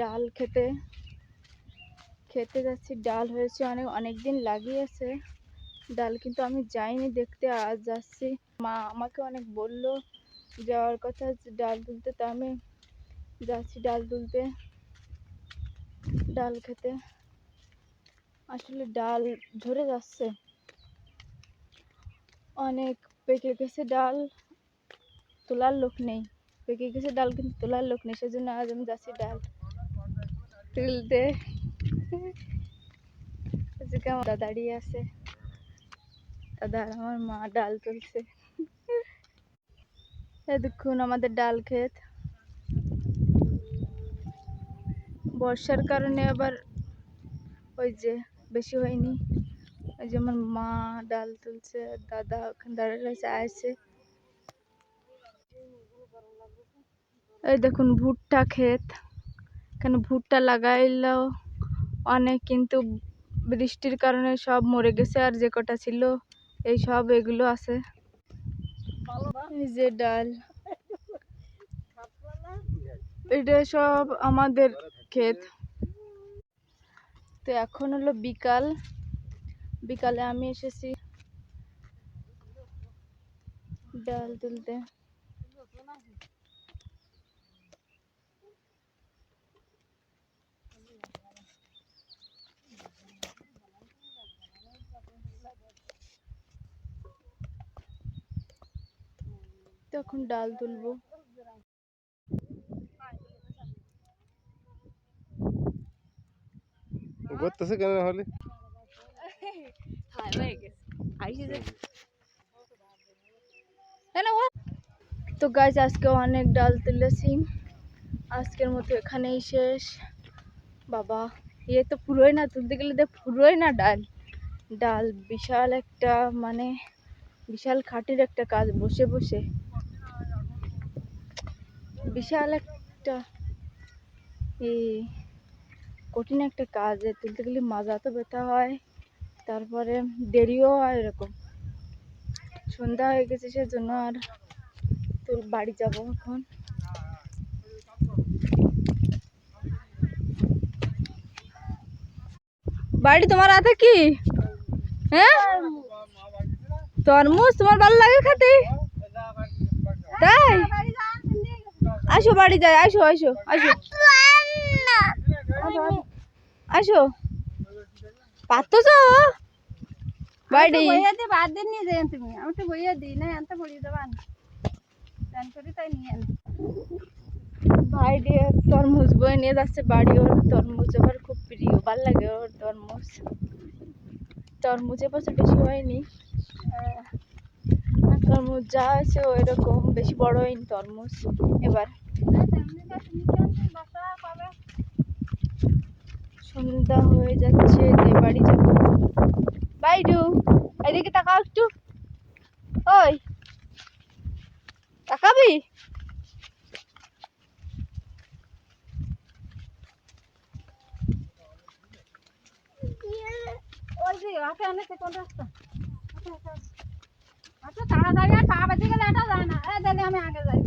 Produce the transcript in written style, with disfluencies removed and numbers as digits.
ডাল খেতে খেতে যাচ্ছি। ডাল হয়েছে অনেক দিন লাগিয়েছে ডাল, কিন্তু আমি যাইনি দেখতে, আজ যাচ্ছি। মা আমাকে অনেক বললো যাওয়ার কথা ডাল তুলতে, তা আমি যাচ্ছি ডাল তুলতে, ডাল খেতে। আসলে ডাল ঝরে যাচ্ছে, অনেক পেকে গেছে ডাল, তোলার লোক নেই। পেকে গেছে ডাল কিন্তু তোলার লোক নেই, সেজন্য আজ আমি যাচ্ছি ডাল তুলতে। দাদা দাঁড়িয়ে আছে, দাদা আর আমার মা ডাল তুলছে। দেখুন আমাদের ডাল ক্ষেত, বর্ষার কারণে আবার ওই যে বেশি হয়নি। ওই যে আমার মা ডাল তুলছে, দাদা ওখানে দাঁড়িয়ে রয়েছে আসছে। এই দেখুন ভুট্টা ক্ষেত, এখানে ভুট্টা লাগাইলো অনেক, কিন্তু বৃষ্টির কারণে সব মরে গেছে, আর যে কটা ছিল এই সব এগুলো আছে। এই যে ডাল, এটা সব আমাদের ক্ষেত। তো এখন হলো বিকাল, বিকালে আমি এসেছি ডাল তুলতে। তো এখন ডাল তুলবো। করতেছে কেন হলে তো গাছ আজকে অনেক ডাল তুলেছি, আজকের মতো এখানেই শেষ। বাবা ইয়ে তো পুরোই না, তুলতে গেলে দেখ পুরোই না ডাল। ডাল বিশাল একটা, মানে বিশাল খাটির একটা কাজ, বসে বসে বিশাল একটা কঠিন একটা কাজ। তুলতে গেলে মাজা তো ব্যথা হয়, তারপরে দেরিও হয়। এরকম সন্ধ্যা হয়ে গেছে, সেজন্য আর বাড়ি যাব এখন। বাড়ি তোমার হাতে কি? হ্যাঁ তরমুজ তোমার ভালো লাগে খেতে? তাই আসো বাড়ি যাই, আসো আসো আসো আসো। পারতো তো বাড়ি বাদ দিন নিয়ে যাই, তুমি আমি তো বইয়া দিই না, আনতে পড়িয়ে দেবা তাই নিয়ে ভাই দিয়ে তরমুজ বয়ে নিয়ে যাচ্ছে বাড়ি। ওর তরমুজ আবার খুব প্রিয়, ভাল লাগে ওর তরমুজ। তরমুজ এবছর বেশি হয়নি, তরমুজ যা আছে ওই রকম, বেশি বড় হয়নি তরমুজ এবার। সন্ধ্যা হয়ে যাচ্ছে, বাড়ি যাবো। বাইডু এদিকে তাকাও একটু, ওই তাকাবি? ওই যে আগে অনেকে কোন রাস্তা, আচ্ছা তাড়াতাড়ি আর পা বাজে গেলে এটা যায় না। আমি আগে যাই।